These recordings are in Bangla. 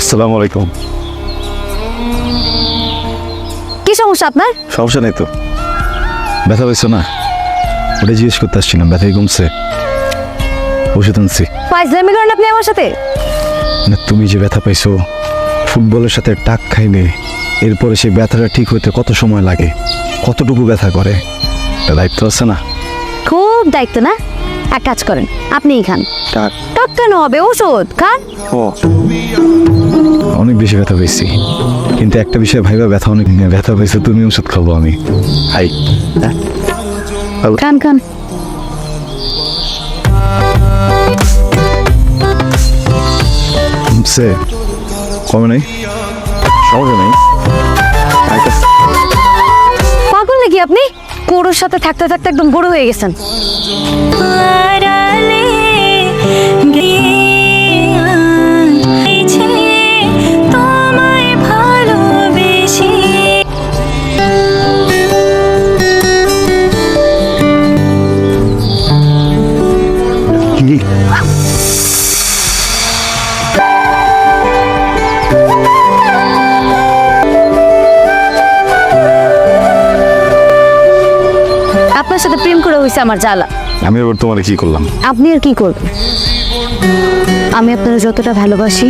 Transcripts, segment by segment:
আসসালামু আলাইকুম। কি সমস্যা আপনার? সমস্যা নেই তো, ব্যথা পাইছো না? ওটা জিজ্ঞেস করতে আসছিলাম, ব্যথাই কমছে? ওষুধ আনছি। ফাইজলামি করেন আপনি আমার সাথে? না, তুমি যে ব্যথা পাইছো, ফুটবলের সাথে টাক খাইলে এরপরে সেই ব্যথাটা ঠিক হইতে কত সময় লাগে, কতটুকু ব্যথা করে, একটা দায়িত্ব আছে না? খুব দায়িত্ব না? এক কাজ করেন, আপনিই খান। টাক? টাক কেন হবে, ওষুধ খান। অনেক বেশি ব্যথা পেয়েছি, কিন্তু একটা বিষয় ভাইবা, ব্যথা অনেক ব্যথা পেয়েছে, তুমি ওষুধ খাবো আমি। হাই খান খান। সে কমে নাই, সমস্যা নেই। পাগল নাকি আপনি? গরুর সাথে থাকতে থাকতে একদম গরু হয়ে গেছেন। আপনার সাথে প্রেম করে হয়েছে আমার জ্বালা। আমি এবার তোমার কি করলাম? আপনি আর কি করবেন? আমি আপনারা যতটা ভালোবাসি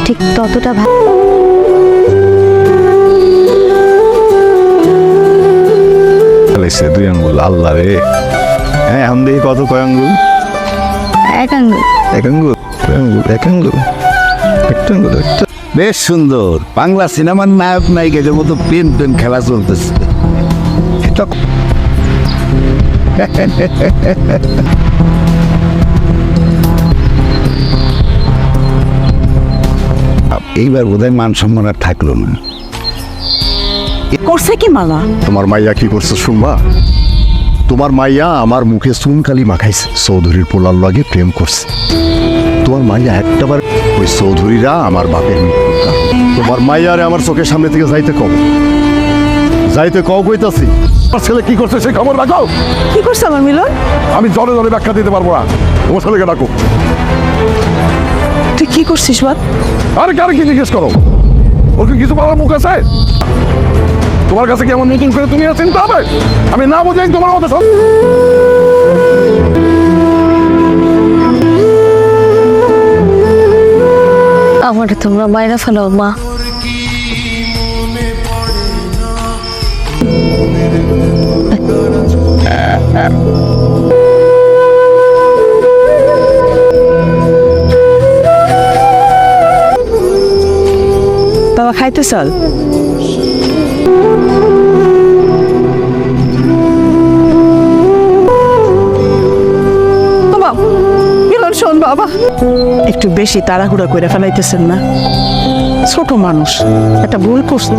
ঠিক ততটা দুই আঙ্গুল, আল্লাহ রে। হ্যাঁ, আমি দেখি কত, কয় আঙ্গুল? এক আঙ্গুল। এক আঙ্গুল, কয় আঙ্গুল? এক আঙ্গুল, একটা আঙ্গুল, একটা। বেশ সুন্দর বাংলা সিনেমার নায়ক নায়িকাদের মতো প্রেম প্রেম খেলা চলতেছে। এটা এইবার বোধহয় মান সম্মান আর থাকলো না। করছে কি মালা? তোমার মাইয়া কি করছে শুনবা? তোমার মাইয়া আমার মুখে চুনকালি মাখাইছে, চৌধুরীর পোলার লগে প্রেম করছে। তোমার মাইয়া একটাবার ওই চৌধুরীরা আমার বাপের মৃত্যুর কারণ। তোমার মাইয়ারে আমার চোখের সামনে থেকে যাইতে কও, যাইতে কও কইতাছি। আমার ছেলে কি করছে সে খবর রাখো। কি করছে আমার মিলন? আমি জলে জলে ব্যাখ্যা দিতে পারবো না, তোমার ছেলেকে ডাকো। তুই কি করছিস বাদ? আরে কারে কি জিজ্ঞেস করো? ওর কি কিছু বলার মুখ আছে? তোমার কাছে কি আমার নতুন করে তুমি চিন্তা হবে? আমি না বোঝাই তোমার মতো সব। আমার তোমরা মায়েরা ফেলো মা। বাবা খাইতে চল। মিলন শোন বাবা, একটু বেশি তাড়াহুড়া করে ফেলাইতেছেন না? ছোট মানুষ, একটা ভুল করছে।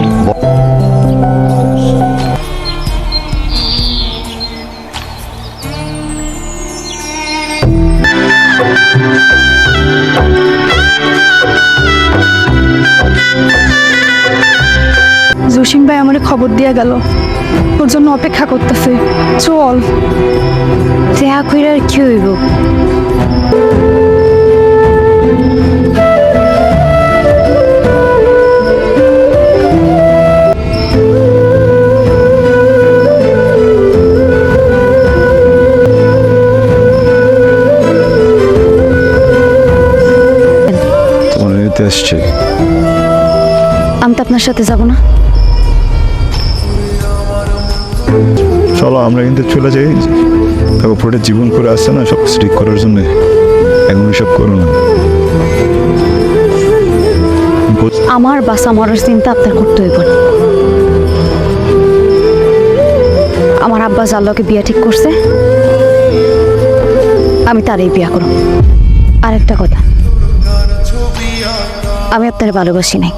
জসিম ভাই আমারে খবর দিয়া গেল, ওর জন্য অপেক্ষা করতেছে। চল। দেখা কইরা আর কি হইব? তোমার নিতে আসছে। আমি তো আপনার সাথে যাব না। চলো আমরা কিন্তু চলে যাই, তারপর পরে জীবন করে আসছে না, সব ঠিক করার জন্য। এখন এসব করো না। আমার বাসা মরার চিন্তা আপনার করতে হইব না। আমার আব্বা যার লগে বিয়া ঠিক করছে, আমি তারই বিয়া করব। আরেকটা কথা, আমি আপনার ভালোবাসি নাই,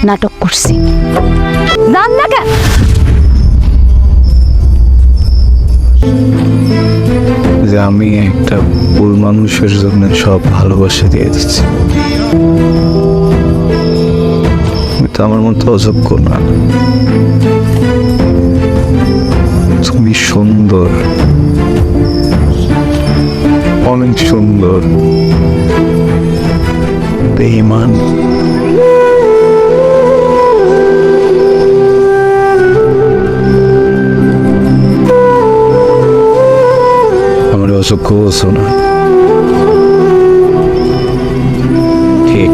নাটক করছি। জান না কেন? যে আমি একটা ভুল মানুষের জন্য সব ভালোবাসা দিয়ে দিচ্ছি। তো আমার মতো অযোগ্য না। তুমি সুন্দর, অনেক সুন্দর। বেঈমান। আমার অসুখ বলছো না, ঠিক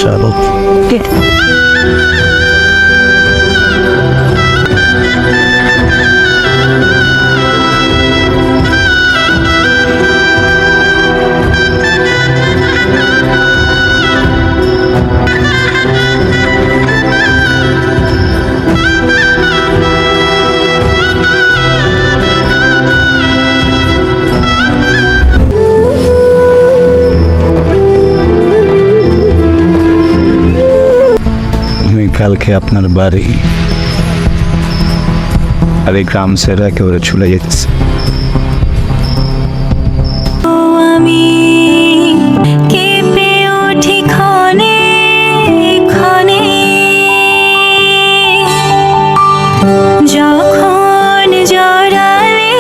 চলো। আমি কালকে আপনার বাড়ি আর এই গ্রাম ছেড়ে একেবারে চলে যেতেছে। আমি কেঁপে উঠি ক্ষণে ক্ষণে, যখন জড়ালে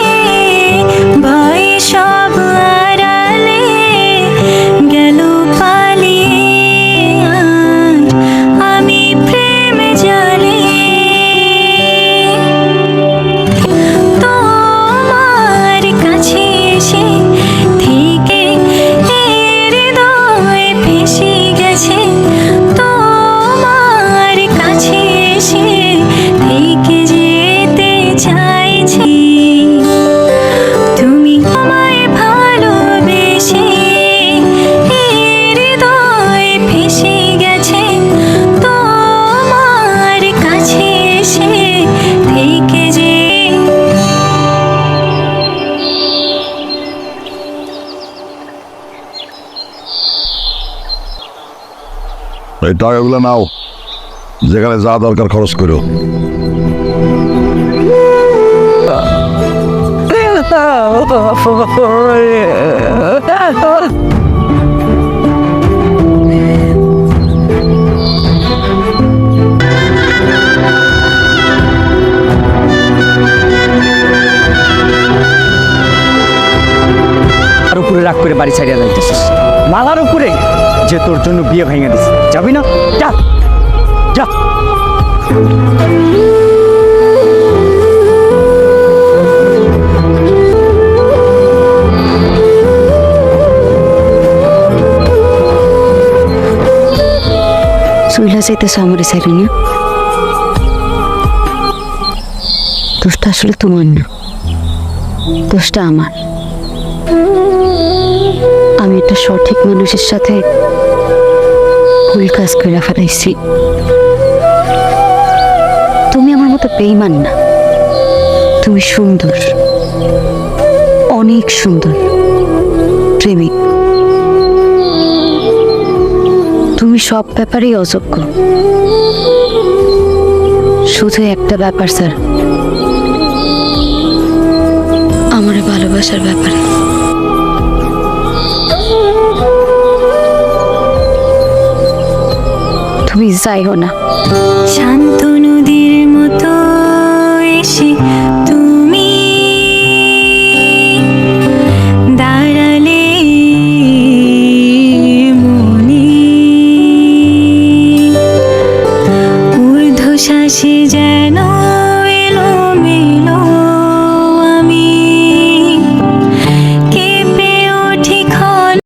ভয় সব আড়ালে গেল পালিয়ে আজ আমি প্রেম জালে। তোমার কাছে এসে থেকে হৃদয় ভেসে গেছে, তোমার কাছে এসে থেকে যেতে চাইছি। তুমি আমায় ভালোবেসে হৃদয় ভেসে গেছে, তোমার কাছে এসে থেকে যে এই টাকাগুলো নাও, যেখানে যা দরকার খরচ করো। আর উপরে রাগ করে বাড়ি ছাড়িয়ে যাইতেছিস, মালার উপরে যে তোর জন্য বিয়ে ভেঙে দিছে, যাবি না? যা যা। চুইলা যাইতেছ আমার সাইডে না, দোষটা আসলে তোমার না, দোষটা আমার। আমি একটা সঠিক মানুষের সাথে ভুল কাজ করে ফেলাইছি। তুমি আমার মতো বেঈমান না, তুমি সুন্দর, অনেক সুন্দর, প্রেমিক। তুমি সব ব্যাপারেই অযোগ্য, শুধু একটা ব্যাপার স্যার, আমার ভালোবাসার ব্যাপারে। তুমি যাইও না। শান্ত